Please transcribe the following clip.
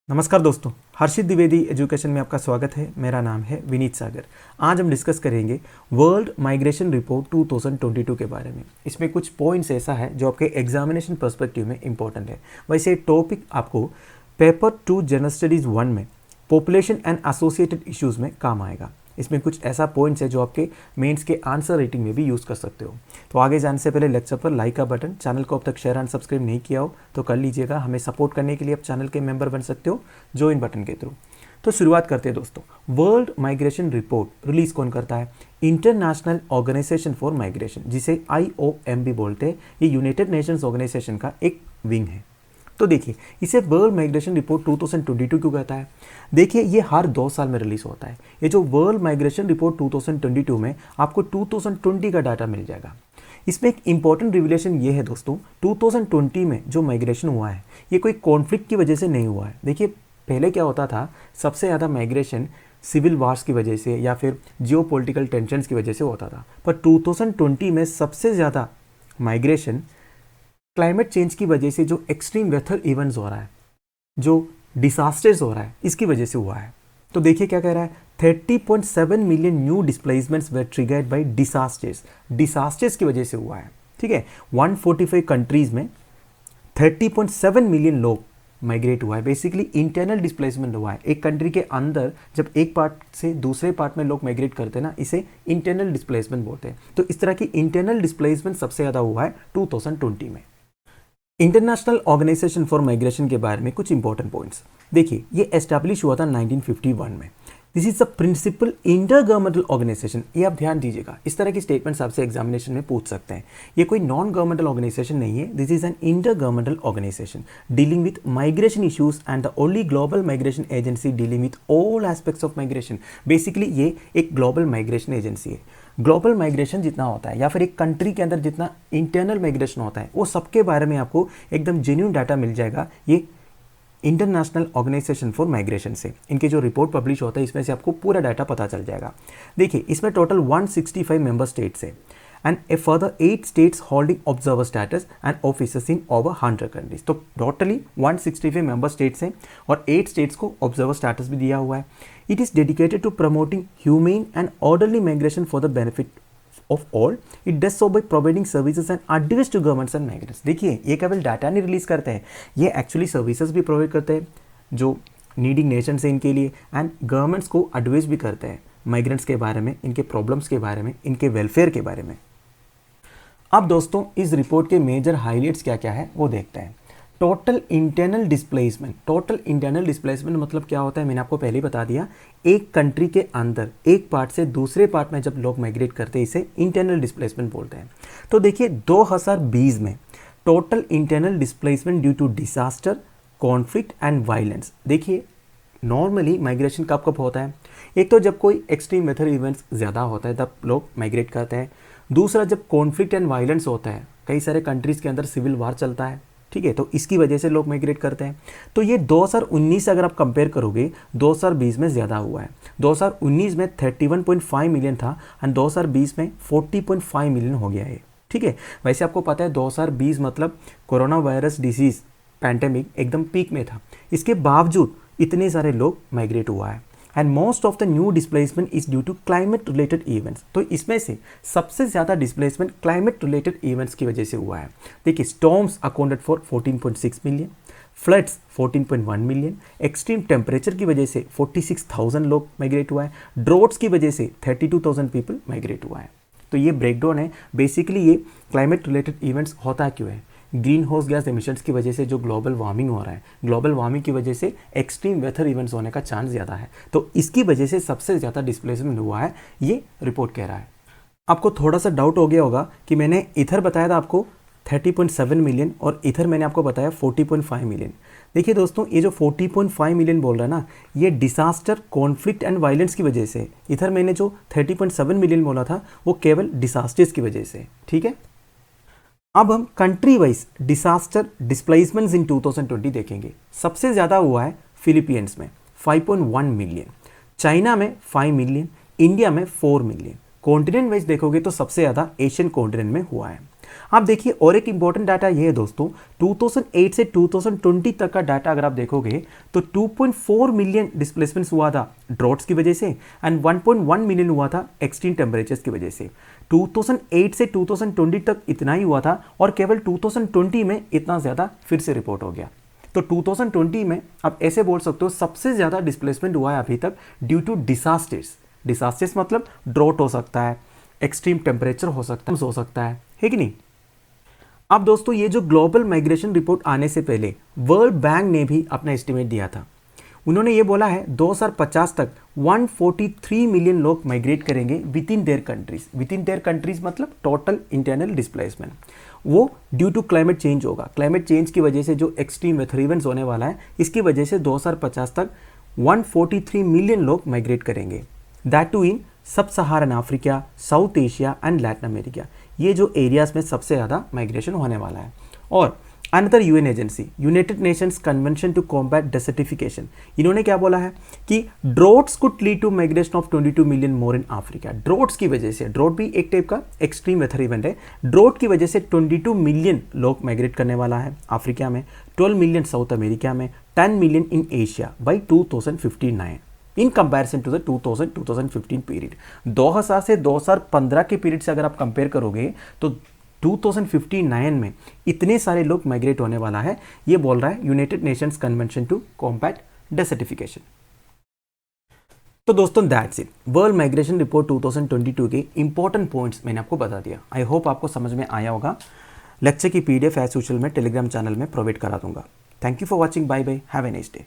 नमस्कार दोस्तों, हर्षित द्विवेदी एजुकेशन में आपका स्वागत है। मेरा नाम है विनीत सागर। आज हम डिस्कस करेंगे वर्ल्ड माइग्रेशन रिपोर्ट 2022 के बारे में। इसमें कुछ पॉइंट्स ऐसा है जो आपके एग्जामिनेशन पर्सपेक्टिव में इंपॉर्टेंट है। वैसे टॉपिक आपको पेपर 2 जनरल स्टडीज़ 1 में पॉपुलेशन एंड एसोसिएटेड इश्यूज़ में काम आएगा। इसमें कुछ ऐसा पॉइंट्स है जो आपके मेंस के आंसर रेटिंग में भी यूज़ कर सकते हो। तो आगे जाने से पहले लेक्चर पर लाइक का बटन, चैनल को अब तक शेयर एंड सब्सक्राइब नहीं किया हो तो कर लीजिएगा। हमें सपोर्ट करने के लिए आप चैनल के मेंबर बन सकते हो ज्वाइन बटन के थ्रू। तो शुरुआत करते हैं दोस्तों। वर्ल्ड माइग्रेशन रिपोर्ट रिलीज कौन करता है? इंटरनेशनल ऑर्गेनाइजेशन फॉर माइग्रेशन, जिसे IOM भी बोलते हैं। ये यूनाइटेड नेशंस ऑर्गेनाइजेशन का एक विंग है। तो देखिए, इसे वर्ल्ड माइग्रेशन रिपोर्ट 2022 क्यों कहता है? देखिए, ये हर 2 साल में रिलीज होता है। ये जो वर्ल्ड माइग्रेशन रिपोर्ट 2022 में आपको 2020 का डाटा मिल जाएगा। इसमें एक इंपॉर्टेंट रिविलेशन ये है दोस्तों, 2020 में जो माइग्रेशन हुआ है ये कोई कॉन्फ्लिक्ट की वजह से नहीं हुआ है। देखिए, पहले क्या होता था, सबसे ज़्यादा माइग्रेशन सिविल वार्स की वजह से या फिर जियोपॉलिटिकल टेंशन्स की वजह से होता था। पर 2020 में सबसे ज़्यादा माइग्रेशन क्लाइमेट चेंज की वजह से, जो एक्सट्रीम वेदर इवेंट्स हो रहा है, जो डिसास्टर्स हो रहा है, इसकी वजह से हुआ है। तो देखिए क्या कह रहा है, 30.7 million new displacements were triggered by disasters की वजह से हुआ है। ठीक है, 145 कंट्रीज में 30.7 मिलियन लोग माइग्रेट हुआ है। बेसिकली इंटरनल डिस्प्लेसमेंट हुआ है। एक कंट्री के अंदर जब एक पार्ट से दूसरे पार्ट में लोग माइग्रेट करते हैं ना, इसे इंटरनल डिस्प्लेसमेंट बोलते हैं। तो इस तरह की इंटरनल डिस्प्लेसमेंट सबसे ज़्यादा हुआ है 2020 में। इंटरनेशनल ऑर्गेनाइजेशन फॉर माइग्रेशन के बारे में कुछ इंपॉर्टेंट पॉइंट्स देखिए। ये एस्टैब्लिश हुआ था 1951 में। This is the principal intergovernmental organisation. ये आप ध्यान दीजिएगा, इस तरह की स्टेटमेंट्स आपसे एग्जामिनेशन में पूछ सकते हैं। ये कोई नॉन गवर्नमेंटल ऑर्गेनाइजेशन नहीं है। This is an intergovernmental organisation dealing with migration issues and the only global migration agency dealing with all aspects of migration. Basically ये एक ग्लोबल माइग्रेशन एजेंसी है। ग्लोबल माइग्रेशन जितना होता है या फिर एक कंट्री के अंदर जितना इंटरनल माइग्रेशन होता है, वो सबके बारे में आपको एकदम जेन्युइन डाटा मिल जाएगा ये इंटरनेशनल ऑर्गेनाइजेशन फॉर माइग्रेशन से। इनके जो रिपोर्ट पब्लिश होता है इसमें से आपको पूरा डाटा पता चल जाएगा। देखिए, इसमें टोटल 165 मेंबर स्टेट्स है and A further 8 states holding observer status and officers in over 100 countries. तो टोटली 165 मेंबर स्टेट्स हैं और 8 स्टेट्स को ऑब्जर्वर स्टेटस भी दिया हुआ है। It is dedicated to promoting humane and orderly migration for the benefit of all. It does so by providing services and advice to governments and migrants. देखिए, ये केवल डाटा नहीं रिलीज करते हैं, ये एक्चुअली सर्विसेज भी प्रोवाइड करते हैं जो नीडिंग नेशन है इनके लिए, एंड गवर्नमेंट्स को एडवाइस भी करते हैं माइग्रेंट्स के बारे में, इनके प्रॉब्लम्स के बारे में, इनके वेलफेयर के बारे में। अब दोस्तों, इस रिपोर्ट के मेजर हाईलाइट्स क्या क्या है वो देखते हैं। टोटल इंटरनल डिस्प्लेसमेंट मतलब क्या होता है, मैंने आपको पहले ही बता दिया। एक कंट्री के अंदर एक पार्ट से दूसरे पार्ट में जब लोग माइग्रेट करते हैं, इसे इंटरनल डिस्प्लेसमेंट बोलते हैं। तो देखिए, 2020 में total internal displacement due to disaster, conflict and violence. देखिए, नॉर्मली माइग्रेशन कब कब होता है? एक तो जब कोई एक्सट्रीम वेदर इवेंट्स ज़्यादा होता है तब लोग माइग्रेट करते हैं। दूसरा, जब कॉन्फ्लिक्ट एंड वायलेंस होता है, कई सारे कंट्रीज़ के अंदर सिविल वार चलता है, ठीक है, तो इसकी वजह से लोग माइग्रेट करते हैं। तो ये 2019 अगर आप कंपेयर करोगे 2020 में ज़्यादा हुआ है। 2019 में 31.5 मिलियन था एंड 2020 में 40.5 मिलियन हो गया है। ठीक है, वैसे आपको पता है 2020 मतलब कोरोना वायरस डिसीज़ पैंडेमिक एकदम पीक में था, इसके बावजूद इतने सारे लोग माइग्रेट हुआ है। And most of the new displacement is due to climate related events. तो इसमें से सबसे ज़्यादा डिस्प्लेसमेंट क्लाइमेट रिलेटेड इवेंट्स की वजह से हुआ है। देखिए, storms accounted for 14.6 million, floods 14.1 million, extreme temperature की वजह से 46,000 लोग माइग्रेट हुआ है, ड्रोट्स की वजह से 32,000 पीपल माइग्रेट हुआ है। तो ये ब्रेकडाउन है। बेसिकली ये क्लाइमेट रिलेटेड इवेंट्स होता क्यों है? ग्रीन हाउस गैस एमिशंस की वजह से जो ग्लोबल वार्मिंग हो रहा है, ग्लोबल वार्मिंग की वजह से एक्सट्रीम वेदर इवेंट्स होने का चांस ज़्यादा है। तो इसकी वजह से सबसे ज़्यादा डिस्प्लेसमेंट हुआ है, ये रिपोर्ट कह रहा है। आपको थोड़ा सा डाउट हो गया होगा कि मैंने इधर बताया था आपको 30.7 मिलियन और इधर मैंने आपको बताया 40.5 मिलियन। देखिए दोस्तों, ये जो 40.5 मिलियन बोल रहा है ना, ये डिसास्टर, कॉन्फ्लिक्ट एंड वायलेंस की वजह से। इधर मैंने जो 30.7 मिलियन बोला था वो केवल डिसास्टर्स की वजह से। ठीक है, अब हम कंट्री वाइज डिसास्टर डिस्प्लेसमेंट्स इन 2020 देखेंगे। सबसे ज़्यादा हुआ है फिलीपींस में 5.1 मिलियन, चाइना में 5 मिलियन, इंडिया में 4 मिलियन। कॉन्टिनेंट वाइज देखोगे तो सबसे ज़्यादा एशियन कॉन्टिनेंट में हुआ है। आप देखिए और एक इंपॉर्टेंट डाटा ये है दोस्तों, 2008 से 2020 तक का डाटा अगर आप देखोगे तो 2.4 मिलियन डिस्प्लेसमेंट्स हुआ था ड्रॉट्स की वजह से एंड 1.1 मिलियन हुआ था एक्सट्रीम टेम्परेचर्स की वजह से। 2008 से 2020 तक इतना ही हुआ था और केवल 2020 में इतना ज़्यादा फिर से रिपोर्ट हो गया। तो 2020 में आप ऐसे बोल सकते हो सबसे ज़्यादा डिस्प्लेसमेंट हुआ है अभी तक ड्यू टू डिसास्टर्स मतलब ड्रॉट हो सकता है, एक्सट्रीम टेम्परेचर हो सकता है कि नहीं। अब दोस्तों ये जो ग्लोबल माइग्रेशन रिपोर्ट आने से पहले वर्ल्ड बैंक ने भी अपना एस्टिमेट दिया था। उन्होंने ये बोला है 2050 तक 143 मिलियन लोग माइग्रेट करेंगे विद इन देयर कंट्रीज मतलब टोटल इंटरनल डिस्प्लेसमेंट। वो ड्यू टू क्लाइमेट चेंज होगा। क्लाइमेट चेंज की वजह से जो एक्सट्रीम वेदर इवेंट्स होने वाला है इसकी वजह से 2050 तक 143 मिलियन लोग माइग्रेट करेंगे, दैट टू इन सब सहारन Africa, south Asia and Latin America. ये जो एरियाज में सबसे ज़्यादा माइग्रेशन होने वाला है। और another UN agency United Nations convention to combat desertification, इन्होंने क्या बोला है कि droughts could lead to migration of 22 million more in Africa. Droughts की वजह से, ड्रॉट भी एक टाइप का एक्सट्रीम वेदर इवेंट है, ड्रॉट की वजह से 22 मिलियन लोग माइग्रेट करने वाला है अफ्रीका में, 12 मिलियन साउथ अमेरिका में, 10 million in Asia by 2059 in comparison to the 2015 period. 2000 से 2015 के पीरियड से अगर आप कंपेयर करोगे तो 2059 में इतने सारे लोग माइग्रेट होने वाला है, ये बोल रहा है United Nations convention to combat desertification. तो दोस्तों that's it, world migration report 2022 के इंपॉर्टेंट पॉइंट्स मैंने आपको बता दिया। आई होप आपको समझ में आया होगा। लेक्चर की PDF एज यूजुअल मैं टेलीग्राम चैनल में प्रोवाइड करा दूंगा। Thank you for watching, bye bye, have a nice day.